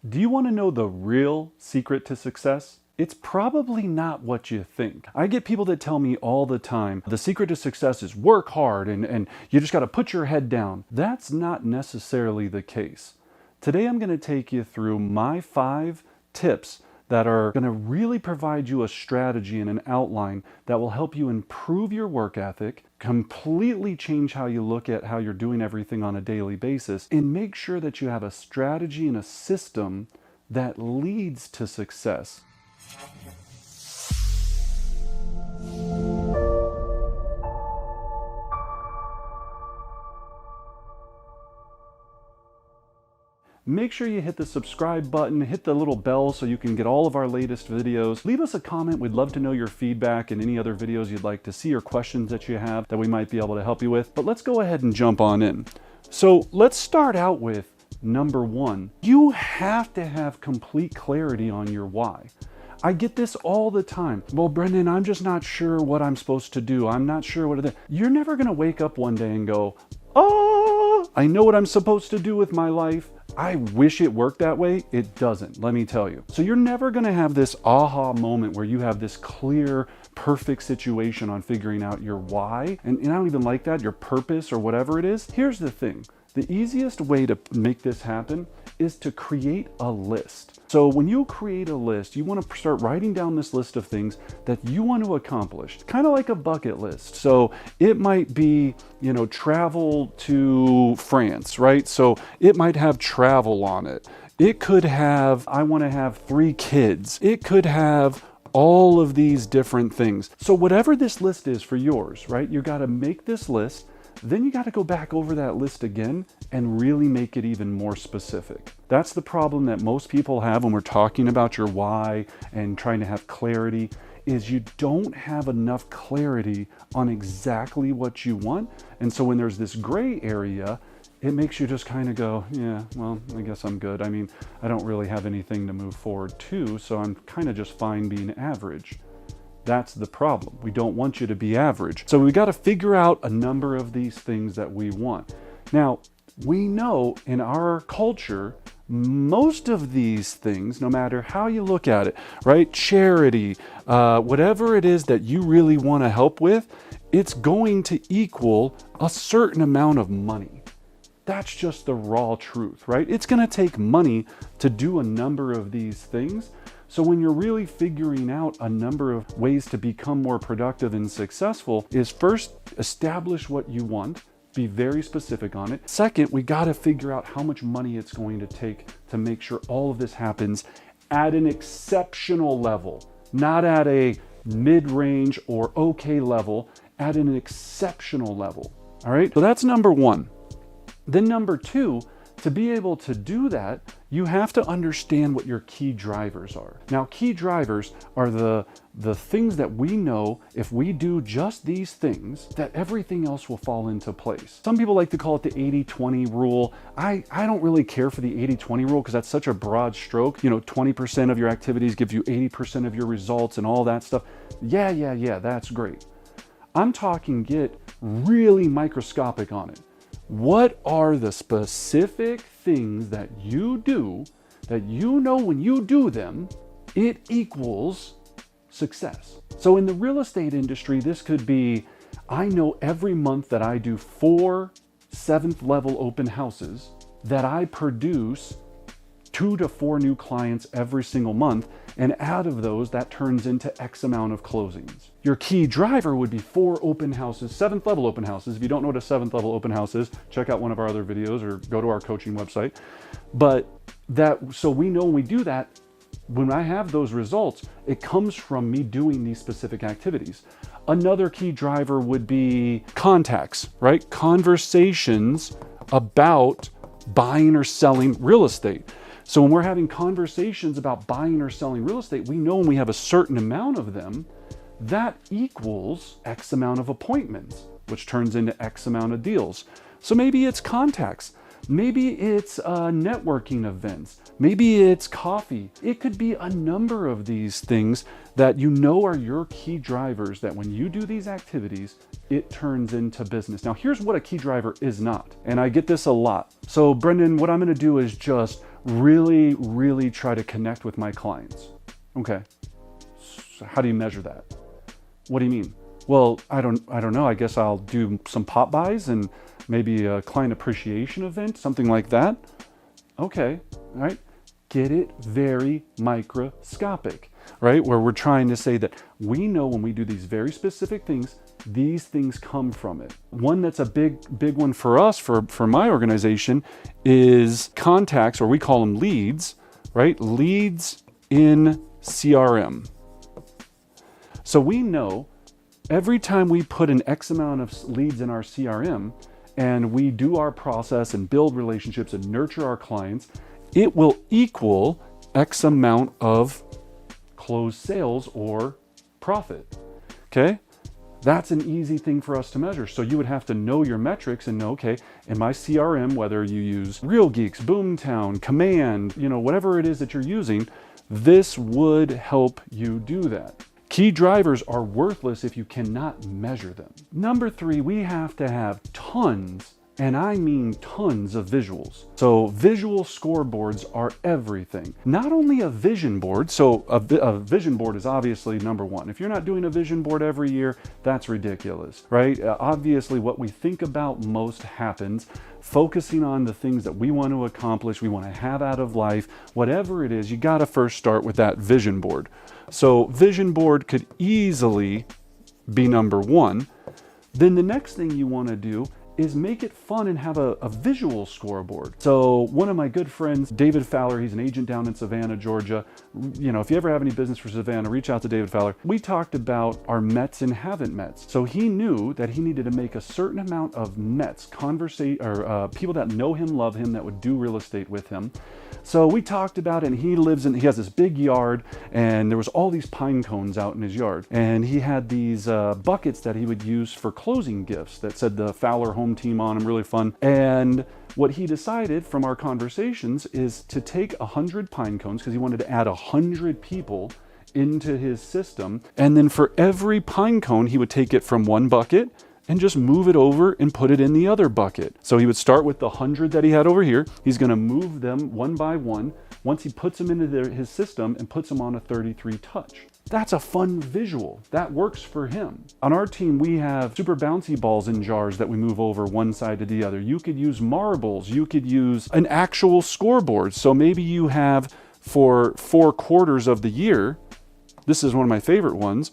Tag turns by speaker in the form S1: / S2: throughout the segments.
S1: Do you want to know the real secret to success? It's probably not what you think. I get people that tell me all the time, the secret to success is work hard and you just got to put your head down. That's not necessarily the case. Today I'm going to take you through my 5 tips that are going to really provide you a strategy and an outline that will help you improve your work ethic, completely change how you look at how you're doing everything on a daily basis, and make sure that you have a strategy and a system that leads to success. Make sure you hit the subscribe button, hit the little bell so you can get all of our latest videos. Leave us a comment. We'd love to know your feedback and any other videos you'd like to see or questions that you have that we might be able to help you with. But let's go ahead and jump on in. So let's start out with number 1. You have to have complete clarity on your why. I get this all the time. Well, Brendan, I'm just not sure what I'm supposed to do. I'm not sure what it is. You're never going to wake up one day and go, oh, I know what I'm supposed to do with my life. I wish it worked that way. It doesn't, let me tell you. So you're never going to have this aha moment where you have this clear, perfect situation on figuring out your why. And I don't even like that, your purpose or whatever it is. Here's the thing. The easiest way to make this happen is to create a list. So when you create a list, you want to start writing down this list of things that you want to accomplish, kind of like a bucket list. So it might be, travel to France, right? So it might have travel on it. It could have, I want to have 3 kids. It could have all of these different things. So whatever this list is for yours, right? You got to make this list. Then you got to go back over that list again and really make it even more specific. That's the problem that most people have when we're talking about your why and trying to have clarity, is you don't have enough clarity on exactly what you want. And so when there's this gray area, it makes you just kind of go, yeah, well, I guess I'm good. I mean, I don't really have anything to move forward to, so I'm kind of just fine being average. That's the problem. We don't want you to be average. So we got to figure out a number of these things that we want. Now, we know in our culture, most of these things, no matter how you look at it, right? Charity, whatever it is that you really want to help with, it's going to equal a certain amount of money. That's just the raw truth, right? It's going to take money to do a number of these things. So when you're really figuring out a number of ways to become more productive and successful, is first establish what you want, be very specific on it. Second, we got to figure out how much money it's going to take to make sure all of this happens at an exceptional level, not at a mid-range or okay level, at an exceptional level. All right, so that's number 1. Then number 2, to be able to do that, you have to understand what your key drivers are. Now, key drivers are the things that we know if we do just these things, that everything else will fall into place. Some people like to call it the 80-20 rule. I don't really care for the 80-20 rule because that's such a broad stroke. 20% of your activities gives you 80% of your results and all that stuff. Yeah, that's great. I'm talking get really microscopic on it. What are the specific things that you do that when you do them, it equals success? So in the real estate industry, this could be, I know every month that I do 4 7th level open houses, that I produce 2 to 4 new clients every single month. And out of those, that turns into X amount of closings. Your key driver would be 4 open houses, 7th level open houses. If you don't know what a 7th level open house is, check out one of our other videos or go to our coaching website. But so we know when we do that, when I have those results, it comes from me doing these specific activities. Another key driver would be contacts, right? Conversations about buying or selling real estate. So when we're having conversations about buying or selling real estate, we know when we have a certain amount of them, that equals X amount of appointments, which turns into X amount of deals. So maybe it's contacts. Maybe it's networking events. Maybe it's coffee. It could be a number of these things that are your key drivers, that when you do these activities, it turns into business. Now, here's what a key driver is not. And I get this a lot. So Brendan, what I'm going to do is just really, really try to connect with my clients. Okay, so how do you measure that? What do you mean? Well, I don't know. I guess I'll do some pop buys and maybe a client appreciation event, something like that. Okay, all right. Get it very microscopic, right? Where we're trying to say that we know when we do these very specific things, these things come from it. One that's a big one for us, for my organization, is contacts, or we call them leads, right? Leads in CRM. So we know every time we put an X amount of leads in our CRM and we do our process and build relationships and nurture our clients, it will equal X amount of closed sales or profit. Okay? That's an easy thing for us to measure. So you would have to know your metrics and know, okay, in my CRM, whether you use Real Geeks, Boomtown, Command, whatever it is that you're using, this would help you do that. Key drivers are worthless if you cannot measure them. Number 3, we have to have tons, and I mean tons of visuals. So visual scoreboards are everything. Not only a vision board, so a vision board is obviously number 1. If you're not doing a vision board every year, that's ridiculous, right? Obviously what we think about most happens. Focusing on the things that we want to accomplish, we want to have out of life, whatever it is, you got to first start with that vision board. So vision board could easily be number 1. Then the next thing you want to do is make it fun and have a visual scoreboard. So one of my good friends, David Fowler, he's an agent down in Savannah, Georgia. If you ever have any business for Savannah, reach out to David Fowler. We talked about our Mets and haven't Mets. So he knew that he needed to make a certain amount of Mets, people that know him, love him, that would do real estate with him. So we talked about it, and he has this big yard, and there was all these pine cones out in his yard. And he had these buckets that he would use for closing gifts that said the Fowler home team on them, really fun. And what he decided from our conversations is to take 100 pine cones, because he wanted to add 100 people into his system. And then for every pine cone, he would take it from one bucket and just move it over and put it in the other bucket. So he would start with the 100 that he had over here. He's gonna move them one by one once he puts them into his system and puts them on a 33 touch. That's a fun visual. That works for him. On our team, we have super bouncy balls in jars that we move over one side to the other. You could use marbles. You could use an actual scoreboard. So maybe you have, for 4 quarters of the year, this is one of my favorite ones,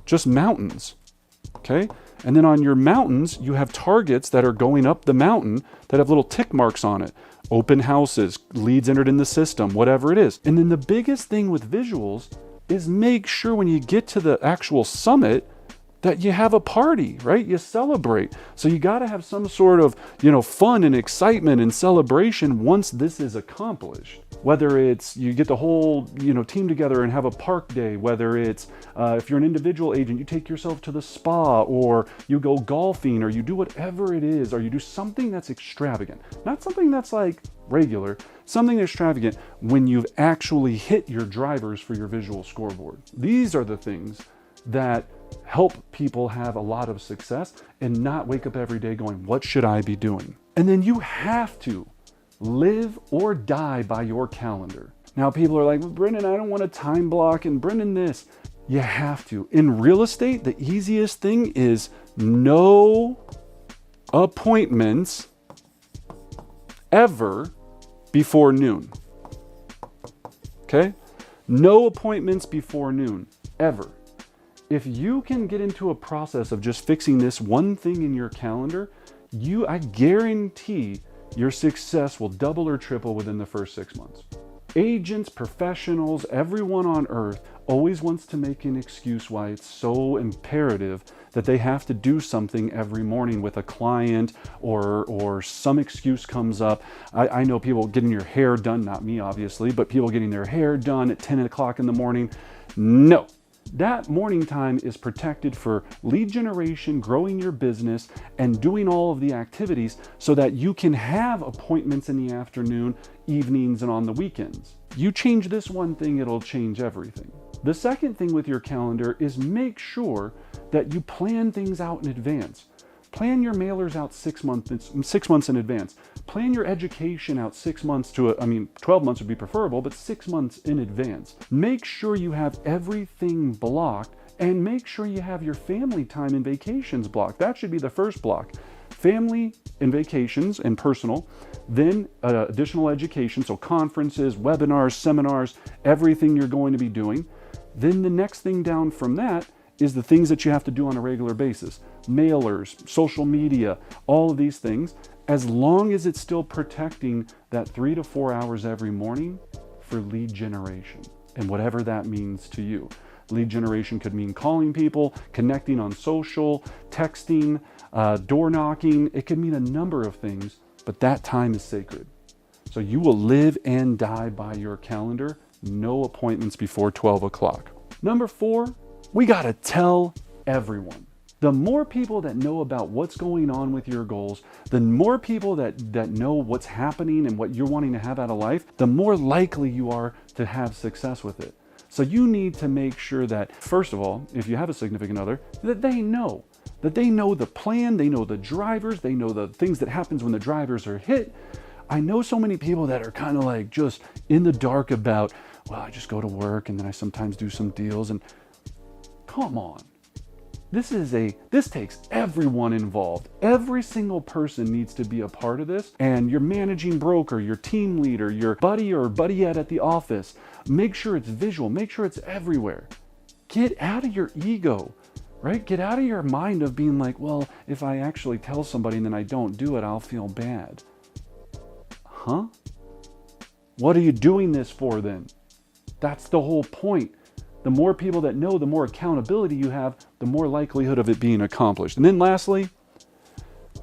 S1: just mountains, okay? And then on your mountains, you have targets that are going up the mountain that have little tick marks on it. Open houses, leads entered in the system, whatever it is. And then the biggest thing with visuals is make sure when you get to the actual summit that you have a party, right? You celebrate. So you got to have some sort of, fun and excitement and celebration once this is accomplished. Whether it's you get the whole, team together and have a park day, whether it's if you're an individual agent, you take yourself to the spa, or you go golfing, or you do whatever it is, or you do something that's extravagant. Not something that's like regular, something extravagant when you've actually hit your drivers for your visual scoreboard. These are the things that help people have a lot of success and not wake up every day going, what should I be doing? And then you have to live or die by your calendar. Now people are like, well, Brendan, I don't want a time block, and Brendan this. You have to. In real estate, the easiest thing is no appointments ever before noon. Okay? No appointments before noon, ever. If you can get into a process of just fixing this one thing in your calendar, I guarantee your success will double or triple within the first 6 months. Agents, professionals, everyone on earth always wants to make an excuse why it's so imperative that they have to do something every morning with a client, or some excuse comes up. I know people getting your hair done, not me obviously, but people getting their hair done at 10 o'clock in the morning. No. That morning time is protected for lead generation, growing your business, and doing all of the activities so that you can have appointments in the afternoon, evenings, and on the weekends. You change this one thing, it'll change everything. The second thing with your calendar is make sure that you plan things out in advance. Plan your mailers out 6 months in advance. Plan your education out 6 months 12 months would be preferable, but 6 months in advance. Make sure you have everything blocked, and make sure you have your family time and vacations blocked. That should be the first block. Family and vacations and personal, then additional education, so conferences, webinars, seminars, everything you're going to be doing. Then the next thing down from that is the things that you have to do on a regular basis. Mailers, social media, all of these things, as long as it's still protecting that 3 to 4 hours every morning for lead generation, and whatever that means to you. Lead generation could mean calling people, connecting on social, texting, door knocking. It could mean a number of things, but that time is sacred. So you will live and die by your calendar. No appointments before 12 o'clock. Number 4, we got to tell everyone. The more people that know about what's going on with your goals, the more people that know what's happening and what you're wanting to have out of life, the more likely you are to have success with it. So you need to make sure that, first of all, if you have a significant other, that they know the plan, they know the drivers, they know the things that happens when the drivers are hit. I know so many people that are kind of like just in the dark about, well, I just go to work and then I sometimes do some deals, and come on. This takes everyone involved. Every single person needs to be a part of this. And your managing broker, your team leader, your buddy or buddyette at the office, make sure it's visual, make sure it's everywhere. Get out of your ego, right? Get out of your mind of being like, well, if I actually tell somebody and then I don't do it, I'll feel bad. Huh? What are you doing this for then? That's the whole point. The more people that know, the more accountability you have, the more likelihood of it being accomplished. And then lastly,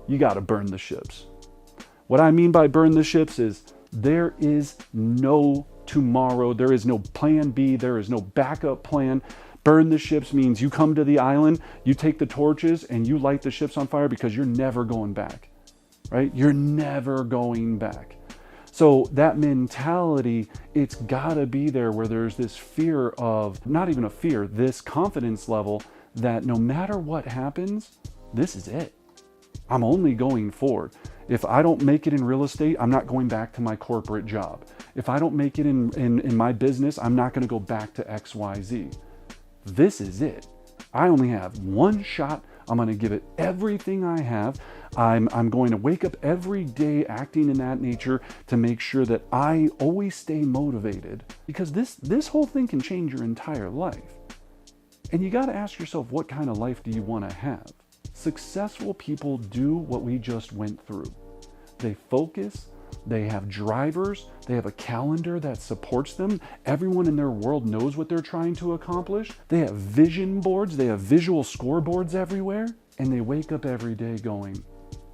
S1: you got to burn the ships. What I mean by burn the ships is there is no tomorrow. There is no plan B. There is no backup plan. Burn the ships means you come to the island, you take the torches and you light the ships on fire because you're never going back, right? You're never going back. So that mentality, it's gotta be there where there's this fear of, not even a fear, this confidence level that no matter what happens, this is it. I'm only going forward. If I don't make it in real estate, I'm not going back to my corporate job. If I don't make it in my business, I'm not gonna go back to XYZ. This is it. I only have one shot. I'm going to give it everything I have. I'm going to wake up every day acting in that nature to make sure that I always stay motivated, because this whole thing can change your entire life. And you got to ask yourself, what kind of life do you want to have? Successful people do what we just went through. They focus, they have drivers, they have a calendar that supports them. Everyone in their world knows what they're trying to accomplish. They have vision boards, they have visual scoreboards everywhere, and they wake up every day going,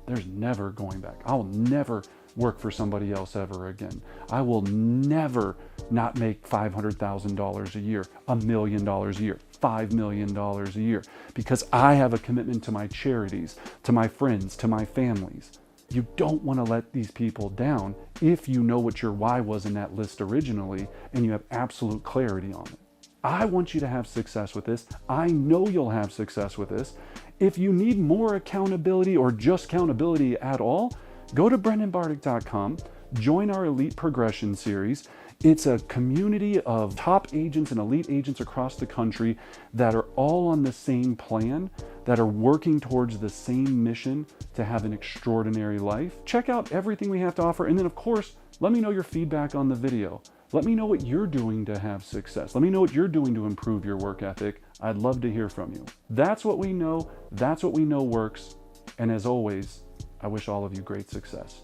S1: there's never going back. I'll never work for somebody else ever again. I will never not make $500,000 a year, $1 million a year, $5 million a year, because I have a commitment to my charities, to my friends, to my families. You don't want to let these people down if you know what your why was in that list originally and you have absolute clarity on it. I want you to have success with this. I know you'll have success with this. If you need more accountability or just accountability at all, go to BrendonBartic.com, join our Elite Progression series. It's a community of top agents and elite agents across the country that are all on the same plan, that are working towards the same mission to have an extraordinary life. Check out everything we have to offer. And then, of course, let me know your feedback on the video. Let me know what you're doing to have success. Let me know what you're doing to improve your work ethic. I'd love to hear from you. That's what we know. That's what we know works. And as always, I wish all of you great success.